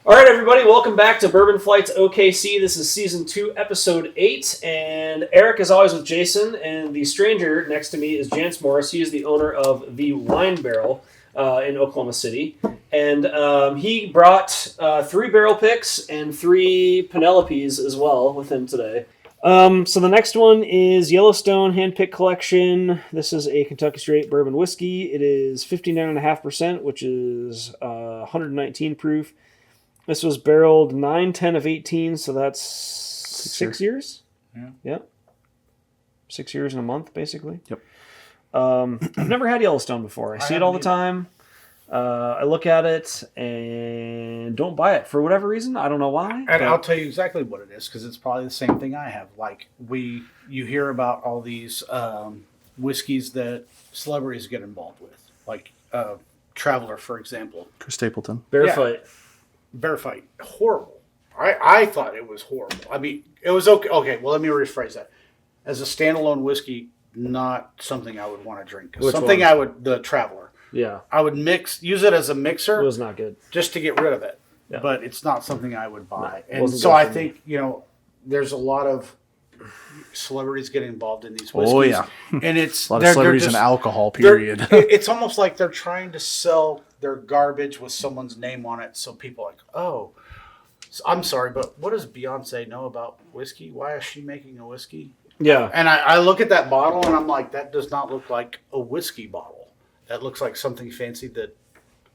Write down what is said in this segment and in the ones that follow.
All right, everybody, welcome back to Bourbon Flights OKC. This is Season 2, Episode 8, and Eric is always with Jason, and the stranger next to me is Jantz Miller. He is the owner of the Wine Barrel in Oklahoma City, and he brought 3 barrel picks and 3 Penelopes as well with him today. So the next one is Yellowstone Handpicked Collection. This is a Kentucky Straight Bourbon Whiskey. It is 59.5%, which is 119 proof. This was barreled 9/10 of 18, so that's 6 years? Yeah. Yep. 6 years and a month, basically. Yep. I've never had Yellowstone before. I see it all the time. I look at it and don't buy it for whatever reason. I don't know why. And I'll tell you exactly what it is, because it's probably the same thing I have. Like, you hear about all these whiskeys that celebrities get involved with. Like, Traveler, for example. Chris Stapleton. Barefoot. Yeah. Bear Fight, horrible. I thought it was horrible. I mean, it was okay. Okay, well, let me rephrase that. As a standalone whiskey, not something I would want to drink. Something one? The Traveler. Yeah. I would use it as a mixer. It was not good. Just to get rid of it. Yeah. But it's not something I would buy. No, and so I think, there's a lot of celebrities getting involved in these whiskeys. Oh, yeah. And it's a lot of celebrities and alcohol, period. It's almost like they're trying to sell their garbage with someone's name on it, so people are like, oh, I'm sorry, but what does Beyonce know about whiskey? Why is she making a whiskey? Yeah. And I look at that bottle and I'm like, that does not look like a whiskey bottle. That looks like something fancy that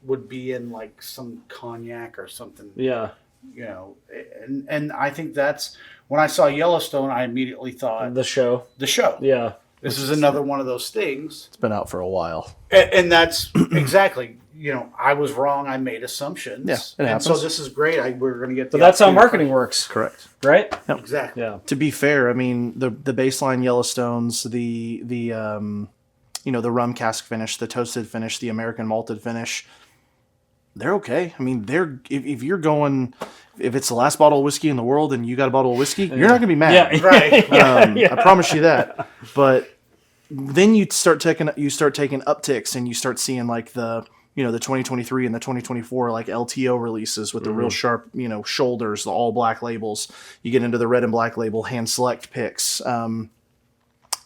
would be in like some cognac or something. Yeah. And I think that's when I saw Yellowstone, I immediately thought The show. Yeah. This is another one of those things. It's been out for a while. And that's exactly, I was wrong. I made assumptions. Yeah, it happens. So this is great. We're going to get. But that's how marketing works, Correct. right? Yep. Exactly. Yeah. To be fair, I mean the baseline Yellowstones, the rum cask finish, the toasted finish, the American malted finish, they're okay. I mean, if you're going, if it's the last bottle of whiskey in the world and you got a bottle of whiskey, you're not gonna be mad. Yeah. Right. I promise you that. But then you start taking upticks and you start seeing like the 2023 and the 2024 like LTO releases with the real sharp shoulders, the all black labels. You get into the red and black label hand select picks.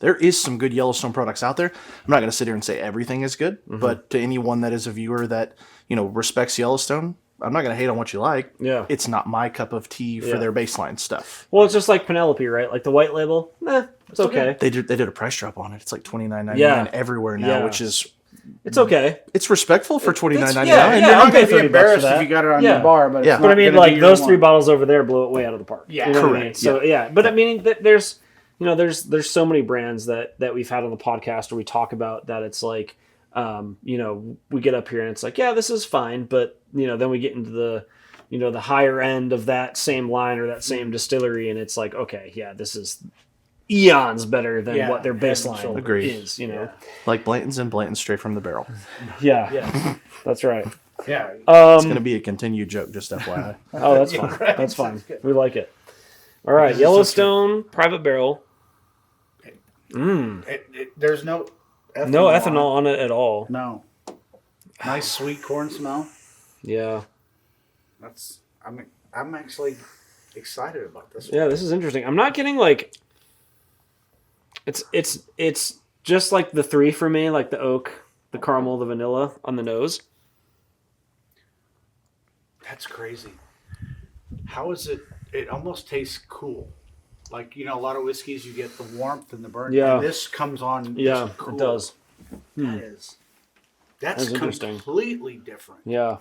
There is some good Yellowstone products out there. I'm not going to sit here and say everything is good, but to anyone that is a viewer that respects Yellowstone, I'm not going to hate on what you like. Yeah. It's not my cup of tea for their baseline stuff. Well, it's just like Penelope, right? Like the white label, it's okay. They did a price drop on it. It's like $29.99 everywhere now, which is It's okay. it's respectful for $29.99. Yeah, You're not going to $30 be embarrassed for that. if you got it on Yeah. your bar, but Yeah. it's But not I mean, gonna like be those your 3 one. bottles over there blow it way out of the park. Yeah. You know what I mean? Correct. So but I mean, there's so many brands that we've had on the podcast or we talk about that it's like, we get up here and it's like, yeah, this is fine, but then we get into the the higher end of that same line or that same distillery, and it's like, okay, yeah, this is eons better than what their baseline Agreed. is. Like Blanton's and Blanton's straight from the barrel. Yeah, that's right. Yeah. It's going to be a continued joke, just FYI. Oh, that's fine. right. That's fine. We like it. All right, Yellowstone Private Barrel. There's no ethanol. No ethanol on it at all. No. Nice sweet corn smell. Yeah. I'm actually excited about this one. Yeah, this is interesting. I'm not getting like it's just like the 3 for me, like the oak, the caramel, the vanilla on the nose. That's crazy. How is it? It almost tastes cool. Like, a lot of whiskeys, you get the warmth and the burn. Yeah. And this comes on. Yeah, just cool. it does. That's interesting. completely different. Yeah.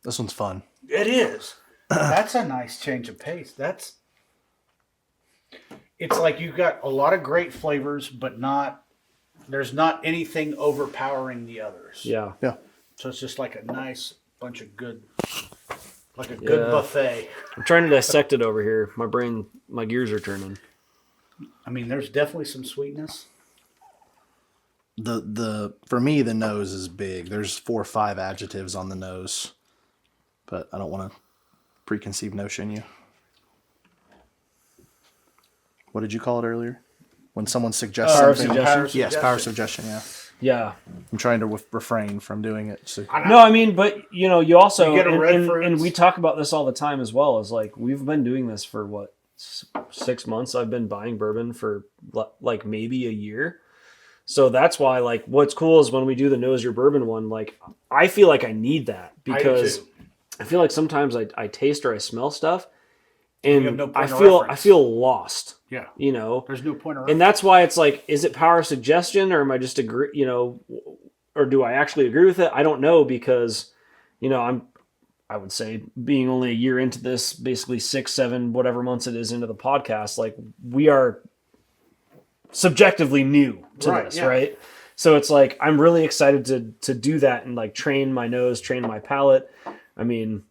This one's fun. It is. That's a nice change of pace. It's like you've got a lot of great flavors, but there's not anything overpowering the others. Yeah. Yeah. So it's just like a nice bunch of good, like a good buffet. I'm trying to dissect it over here. My gears are turning. I mean, there's definitely some sweetness. For me, the nose is big. There's 4 or 5 adjectives on the nose, but I don't want to preconceived notion you. What did you call it earlier? When someone suggests Power of something. suggestion. Yes, power of suggestion. Yeah. Yeah. I'm trying to refrain from doing it. So. No, I mean, but you also You get a red fruits. and we talk about this all the time as well. Is like we've been doing this for what 6 months. I've been buying bourbon for like maybe a year. So that's why like what's cool is when we do the Knows Your Bourbon one. Like I feel like I need that because I feel like sometimes I taste or I smell stuff, and I feel lost. Yeah, there's no point of and that's why it's like, is it power suggestion or am I just or do I actually agree with it? I don't know because, I would say being only a year into this, basically 6, 7, whatever months it is into the podcast, like we are subjectively new to this, right? So it's like, I'm really excited to do that and like train my nose, train my palate. I mean,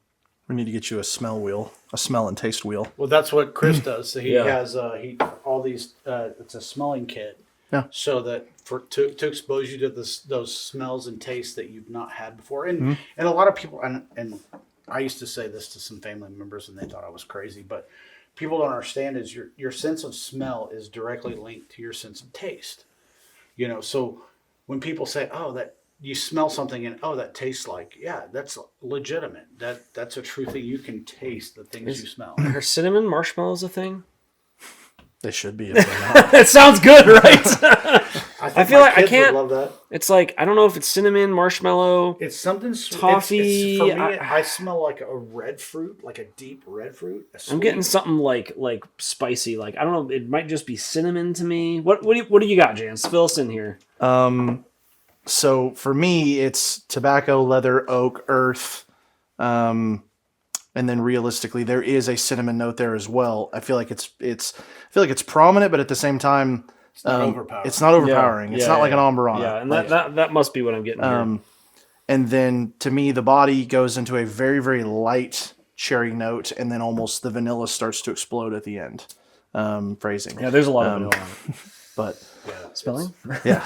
we need to get you a smell wheel, a smell and taste wheel. Well, that's what Chris does. So he has all these. It's a smelling kit. Yeah. So that to expose you to those smells and tastes that you've not had before, and a lot of people and I used to say this to some family members, and they thought I was crazy, but people don't understand is your sense of smell is directly linked to your sense of taste. So when people say, "Oh, that." You smell something and that tastes like, that's legitimate. That's a true thing. You can taste the things you smell. Are cinnamon marshmallows a thing? They should be. If they're not. It sounds good, right? I feel like I can't love that. It's like I don't know if it's cinnamon, marshmallow. It's something toffee. For me, I smell like a red fruit, like a deep red fruit. I'm getting something like spicy. Like I don't know. It might just be cinnamon to me. What do you got, Jantz? Fill us in here. So for me, it's tobacco, leather, oak, earth, and then realistically, there is a cinnamon note there as well. I feel like it's prominent, but at the same time, it's not overpowering. It's not overpowering. It's not like an Amberana. Yeah, and that must be what I'm getting here. And then to me, the body goes into a very, very light cherry note, and then almost the vanilla starts to explode at the end. Phrasing. Yeah, there's a lot of vanilla on it. But spelling? Yeah.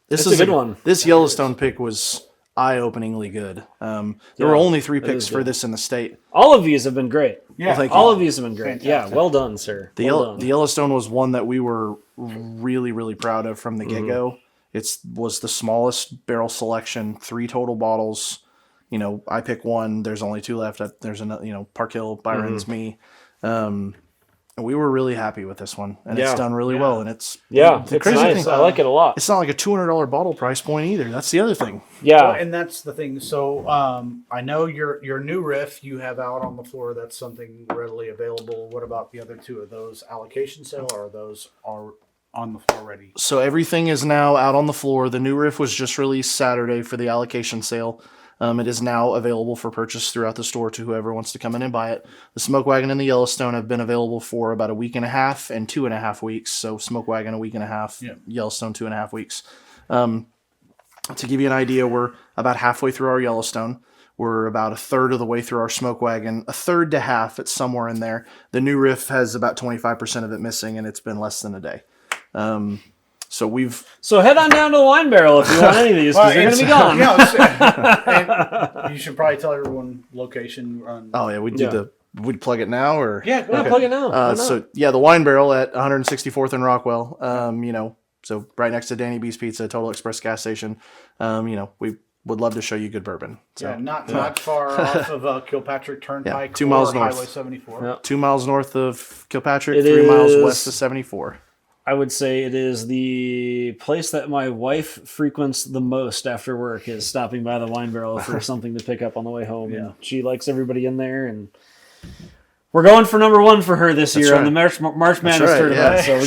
This is a good one. This Yellowstone pick was eye-openingly good. There were only 3 picks for this in the state. All of these have been great. Yeah, well, all of these have been great. Fantastic. Yeah, well done, sir. The Yellowstone was one that we were really, really proud of from the get-go. It was the smallest barrel selection, 3 total bottles. I pick one. There's only 2 left. There's another. Park Hill, Byron's, me. And we were really happy with this one, and it's done really well. And it's crazy nice. thing. I like it a lot. It's not like a $200 bottle price point either. That's the other thing. Yeah, well, and that's the thing. So I know your new riff you have out on the floor. That's something readily available. What about the other 2 of those? Allocation sale, or those are on the floor ready? So everything is now out on the floor. The new riff was just released Saturday for the allocation sale. It is now available for purchase throughout the store to whoever wants to come in and buy it. The Smoke Wagon and the Yellowstone have been available for about a week and a half and 2.5 weeks. So Smoke Wagon a week and a half, Yellowstone 2.5 weeks. To give you an idea, we're about halfway through our Yellowstone. We're about a third of the way through our Smoke Wagon, a third to half. It's somewhere in there. The new riff has about 25% of it missing, and it's been less than a day. So head on down to the Wine Barrel if you want any of these, because they're going to be gone. And you should probably tell everyone location. We'd plug it now, or plug it now. The Wine Barrel at 164th and Rockwell. So right next to Danny B's Pizza, Total Express gas station. We would love to show you good bourbon. So, not far off of Kilpatrick Turnpike. 2 miles north. Highway 74. Yeah. 2 miles north of Kilpatrick, 3 miles west of 74. I would say it is the place that my wife frequents the most after work, is stopping by the Wine Barrel for something to pick up on the way home. And she likes everybody in there, and we're going for number 1 for her this year on the March Madness tournament. So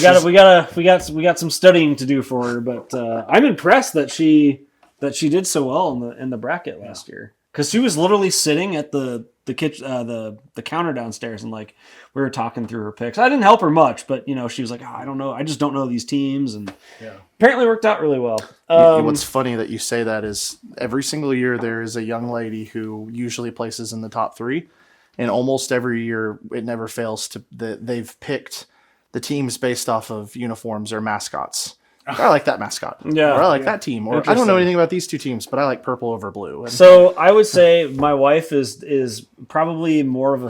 we got some studying to do for her, but I'm impressed that she did so well in the bracket last year, because she was literally sitting at the kitchen, the counter downstairs, and like we were talking through her picks. I didn't help her much, but she was like, I don't know, I just don't know these teams, and apparently worked out really well. What's funny that you say that is every single year there is a young lady who usually places in the top 3, and almost every year it never fails they've picked the teams based off of uniforms or mascots. I like that mascot. Yeah. Or I like that team. Or I don't know anything about these 2 teams, but I like purple over blue. So I would say my wife is probably more of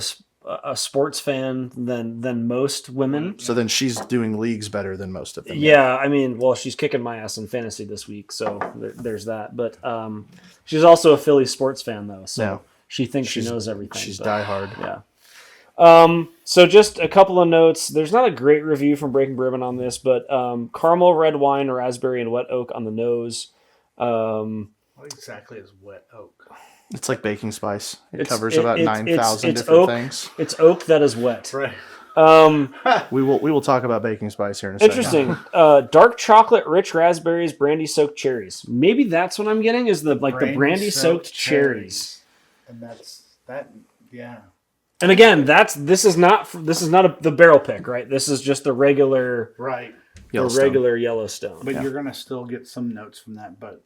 a sports fan than most women. So then she's doing leagues better than most of them. Yeah, I mean, well, she's kicking my ass in fantasy this week, so there's that. But she's also a Philly sports fan, though, so she thinks she knows everything. She's diehard. Yeah. So just a couple of notes. There's not a great review from Breaking Bourbon on this, but caramel red wine, raspberry, and wet oak on the nose. What exactly is wet oak? It's like baking spice. It covers about 9,000 different oak, things. It's oak that is wet. Right. We will talk about baking spice here in a second. Interesting. Dark chocolate, rich raspberries, brandy soaked cherries. Maybe that's what I'm getting is the brandy soaked cherries. And that's that. Yeah. And again, this is not the barrel pick, right? This is just the regular Yellowstone. But you're gonna still get some notes from that, but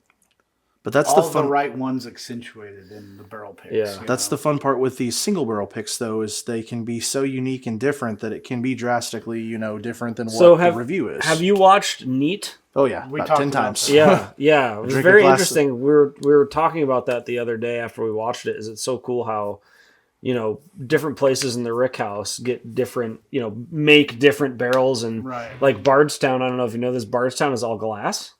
that's all the fun. The right ones accentuated in the barrel picks. Yeah, that's the fun part with these single barrel picks, though, is they can be so unique and different that it can be drastically, different than what the review is. Have you watched Neat? Oh yeah, we about 10 talked times. Yeah. It was very interesting. We were talking about that the other day after we watched it. Is it so cool how different places in the Rick House get different, make different barrels and like Bardstown. I don't know if you know this. Bardstown is all glass.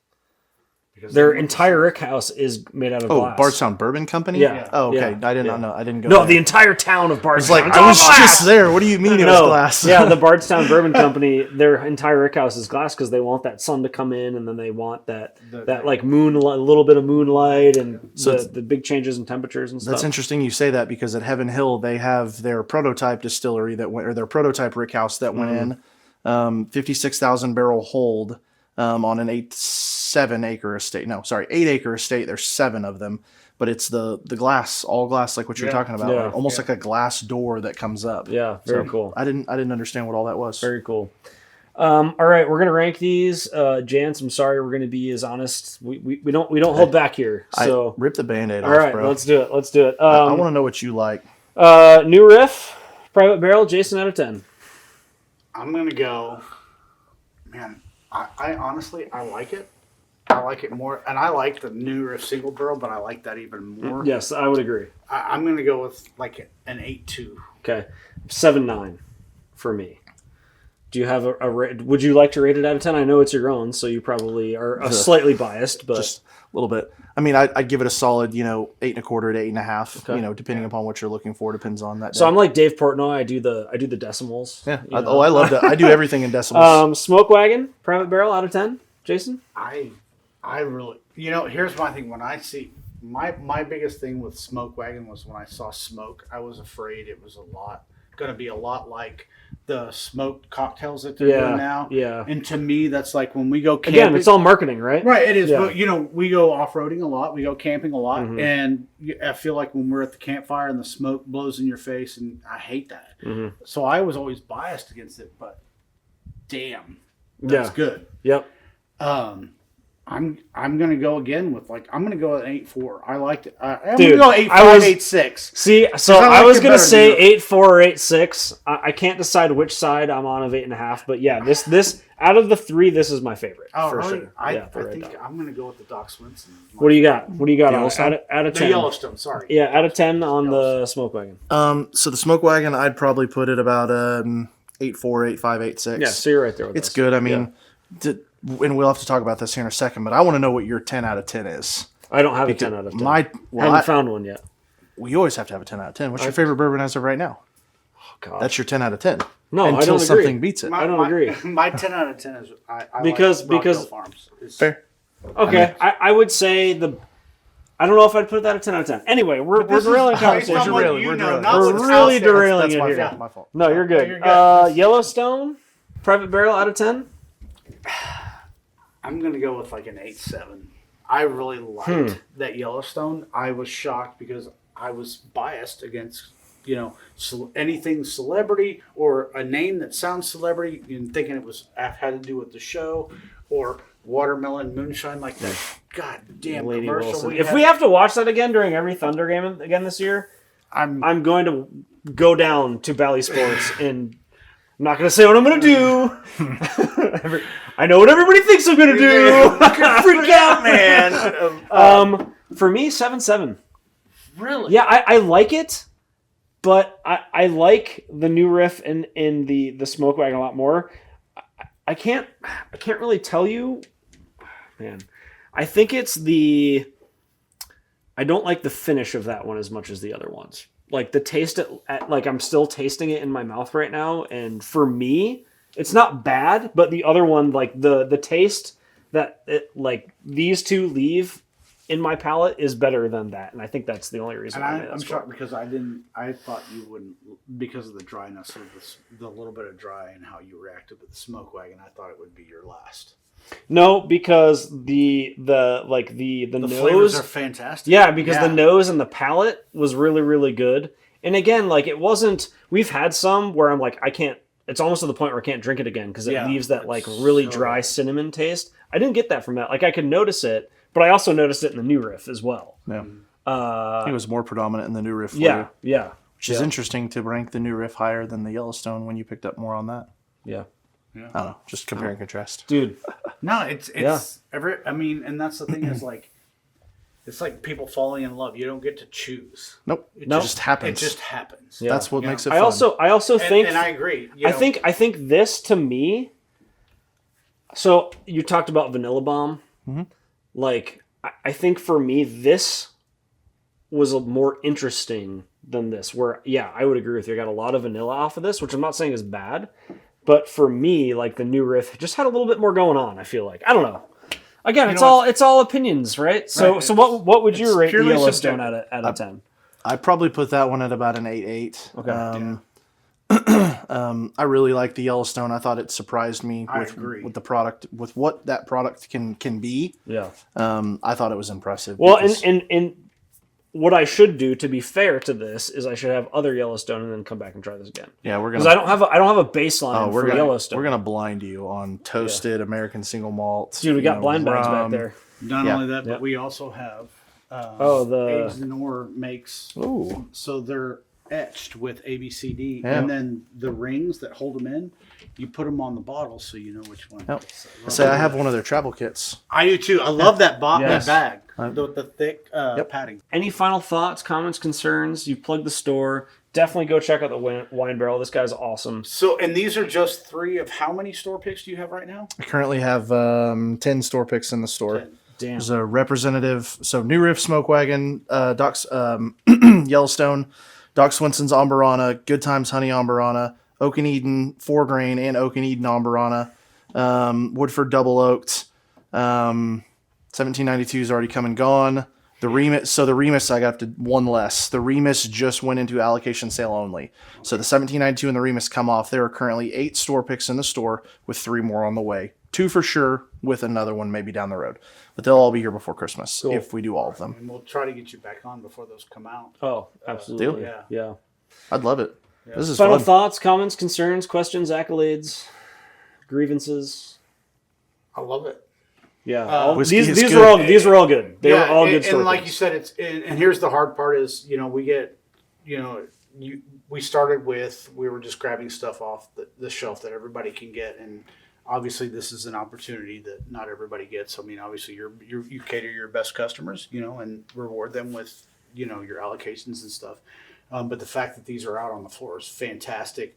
Their entire Rick House is made out of glass. Bardstown Bourbon Company? Yeah. Oh, okay. Yeah. I did not know. I didn't go No, there. the entire town of Bardstown. I was just there. What do you mean it was glass? Yeah, the Bardstown Bourbon Company, their entire Rick House is glass because they want that sun to come in, and then they want that like moonlight, a little bit of moonlight, and the big changes in temperatures and stuff. That's interesting you say that because at Heaven Hill they have their prototype distillery their prototype Rick House that went in, 56,000 barrel hold on an 8-acre estate. No, sorry, 8-acre estate. There's 7 of them, but it's the glass, all glass, like what you're talking about, like, almost like a glass door that comes up. Yeah, very cool. I didn't understand what all that was. Very cool. All right, we're gonna rank these. Jantz, I'm sorry, we're gonna be as honest. We don't hold back here. So rip the Band-Aid off, all right, bro. let's do it. I want to know what you like. New riff, private barrel. Jason, out of 10. I'm gonna go. Man, I honestly like it. I like it more, and I like the new riff single barrel, but I like that even more. Yes, I would agree. I'm gonna go with like an 8.2. Okay, 7.9 for me. Do you have a would you like to rate it out of 10? I know it's your own, so you probably are slightly biased, but just a little bit. I mean, I'd give it a solid, 8.25 to 8.5. Okay. Depending upon what you're looking for, depends on that. So I'm like Dave Portnoy. I do the decimals. Yeah. I love that. I do everything in decimals. Smoke Wagon, private barrel, out of 10. Jason? I really, here's my thing. When I see my biggest thing with Smoke Wagon was when I saw smoke, I was afraid it was going to be a lot like the smoked cocktails that they're doing now. Yeah. And to me, that's like when we go camping. Again, it's all marketing, right? Right, it is. Yeah. But, we go off-roading a lot. We go camping a lot. Mm-hmm. And I feel like when we're at the campfire and the smoke blows in your face, and I hate that. Mm-hmm. So I was always biased against it, but damn, that's good. Yep. I'm gonna go again with I'm gonna go at 8.4. I liked it. I'm Dude, gonna go 8.5, 8.6. See, so I was gonna say 8.4 or 8.6. I can't decide which side I'm on of 8.5, but yeah, this out of the 3, this is my favorite for really? sure. I think I'm gonna go with the Doc Swinson. What do you got? What do you got on out of 10? The Yellowstone. Sorry. Yeah, out of 10 on the Smoke Wagon. So the Smoke Wagon, I'd probably put it about 8.4, 8.5, 8.6. Yeah, so you're right there with it's us. good. I mean, and we'll have to talk about this here in a second, but I want to know what your 10 out of 10 is. I don't have a 10 out of 10. I haven't found one yet. Well, you always have to have a 10 out of 10. What's your favorite bourbon as of right now? Oh, God. That's your 10 out of 10. No, until I don't something agree. beats it. I don't agree. My 10 out of 10 is because Farms. Fair. Okay, I would say I don't know if I'd put that at 10 out of 10. Anyway, we're derailing conversation. We're really derailing it here. That's my fault. No, you're good. Yellowstone, private barrel, out of 10. I'm going to go with an 8.7. I really liked that Yellowstone. I was shocked because I was biased against, anything celebrity or a name that sounds celebrity and thinking it had to do with the show or watermelon moonshine like that. God damn Lady commercial. Wilson. If we have to watch that again during every Thunder game again this year, I'm going to go down to Bally Sports and I'm not going to say what I'm going to do. I know what everybody thinks I'm going to do. Freak out, man. For me, 7.7. Really? Yeah, I like it. But I like the new riff in the smoke wagon a lot more. I can't really tell you, man. I think it's I don't like the finish of that one as much as the other ones. Like the taste, like I'm still tasting it in my mouth right now, and for me, it's not bad. But the other one, like the taste that like these two leave in my palate is better than that, and I think that's the only reason. And I'm shocked because I thought you wouldn't, because of the dryness of the little bit of dry and how you reacted with the smoke wagon. I thought it would be your last. No, because the nose flavors are fantastic. Yeah, because the nose and the palate was really, really good. And again, like it wasn't. We've had some where I'm like, I can't. It's almost to the point where I can't drink it again because it leaves that like really dry cinnamon taste. I didn't get that from that. Like I could notice it, but I also noticed it in the new riff as well. Yeah, it was more predominant in the new riff. Yeah. Which is interesting to rank the new riff higher than the Yellowstone when you picked up more on that. Yeah. I don't know. Just compare and contrast, dude. No, it's I mean, and that's the thing is like, it's like people falling in love. You don't get to choose. Nope. It just happens. It just happens. Yeah. That's what makes it fun. I also think, and I agree. I think this to me. So you talked about Vanilla Bomb. Mm-hmm. Like I think for me this was more interesting than this. Where I would agree with you. I got a lot of vanilla off of this, which I'm not saying is bad. But for me, like the new riff just had a little bit more going on. I feel like I don't know. Again, it's all opinions, right? So what would you rate the Yellowstone out of 10? I probably put that one at about an 8.8. Okay. I really like the Yellowstone. I thought it surprised me with the product, with what that product can be. Yeah. I thought it was impressive. Well, and what I should do, to be fair to this, is I should have other Yellowstone and then come back and try this again. Yeah, we're gonna. Because I don't have a baseline for Yellowstone. We're gonna blind you on toasted American single malt. Dude, we got blind bags back there. Not only that, but we also have the Aged Nor makes. Ooh. So they're etched with ABCD, Yeah. and then the rings that hold them in, you put them on the bottle so you know which one. Yep. I have one of their travel kits. I do too. I love that Yes. that bag, the thick padding. Any final thoughts, comments, concerns? You plugged the store. Definitely go check out the wine barrel. This guy's awesome. So, and these are just 3 of how many store picks do you have right now? I currently have 10 store picks in the store. 10. Damn. There's a representative. So New Riff Smoke Wagon, Doc's Yellowstone, Doc Swinson's Ambarana, Good Times Honey Ambarana, Oak and Eden 4-grain and Oak and Eden Ambarana, Woodford Double Oaked, 1792 is already come and gone. The Remus I got to one less. The Remus just went into allocation sale only. So the 1792 and the Remus come off. There are currently 8 store picks in the store with 3 more on the way. 2 for sure, with another one maybe down the road. But they'll all be here before Christmas if we do all of them. And we'll try to get you back on before those come out. Oh, absolutely. Yeah. I'd love it. Yeah. This is Final fun. thoughts, comments, concerns, questions, accolades, grievances. I love it. Yeah, these were all good. They were all good. And like you said, and here's the hard part is we get we started with we were just grabbing stuff off the shelf that everybody can get, and obviously this is an opportunity that not everybody gets. I mean, obviously you cater your best customers, and reward them with your allocations and stuff. But the fact that these are out on the floor is fantastic.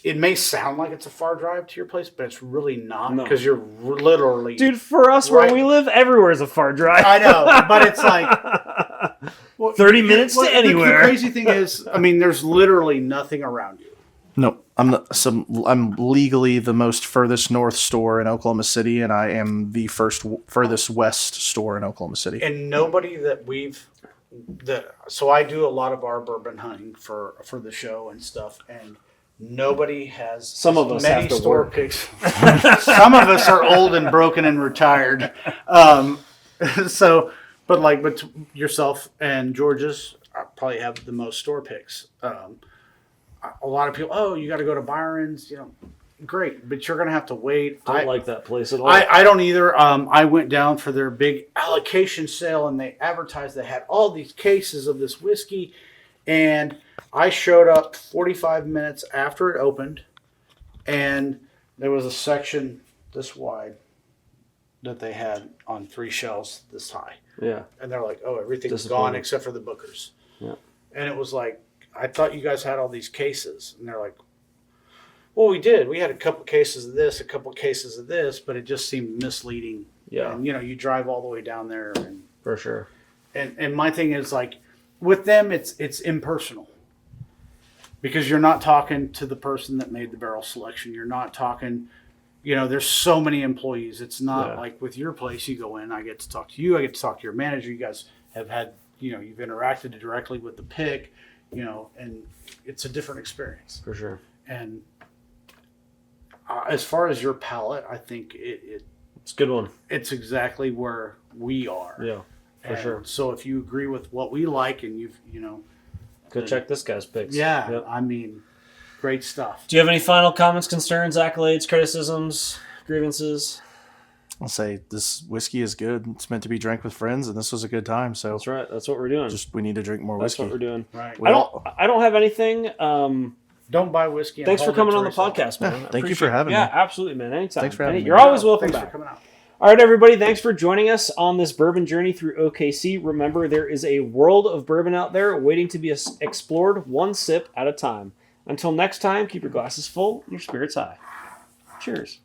It may sound like it's a far drive to your place, but it's really not because you're literally... Dude, for us where we live, everywhere is a far drive. I know, but it's like... 30 minutes to anywhere. The crazy thing is, I mean, there's literally nothing around you. No, I'm legally the most furthest north store in Oklahoma City, and I am the furthest west store in Oklahoma City. And nobody that so I do a lot of our bourbon hunting for the show and stuff, and nobody has some of us many have to store work. picks. Some of us are old and broken and retired. But yourself and George's probably have the most store picks. A lot of people, you got to go to Byron's, great, but you're going to have to wait. I don't like that place at all. I don't either. I went down for their big allocation sale, and they advertised they had all these cases of this whiskey, and I showed up 45 minutes after it opened, and there was a section this wide that they had on 3 shelves this high. Yeah. And they're like, oh, everything's Disappointing. gone except for the Bookers. Yeah. And it was like, I thought you guys had all these cases. And they're like, well, we did. We had a couple cases of this, a couple cases of this, but it just seemed misleading. Yeah. And, you drive all the way down there. And For sure. and my thing is, like, with them, it's impersonal. Because you're not talking to the person that made the barrel selection. You're not talking, there's so many employees. It's not like with your place, you go in, I get to talk to you, I get to talk to your manager. You guys have had, you've interacted directly with the pick, and it's a different experience. For sure. And as far as your palate, I think it's a good one. It's exactly where we are. Yeah, for sure. So if you agree with what we like and Go check this guy's picks. Yeah, Yep. I mean, great stuff. Do you have any final comments, concerns, accolades, criticisms, grievances? I'll say this whiskey is good. It's meant to be drank with friends, and this was a good time. So That's right. That's what we're doing. we need to drink more That's whiskey. what we're doing. Right. I don't have anything. Don't buy whiskey. And Thanks for hold it coming to on the yourself. podcast, man. Yeah, I thank you appreciate for it. having Yeah, me. absolutely, man. Anytime. Thanks for having me. You're always welcome Thanks back. for coming out. All right, everybody. Thanks for joining us on this bourbon journey through OKC. Remember, there is a world of bourbon out there waiting to be explored one sip at a time. Until next time, keep your glasses full and your spirits high. Cheers.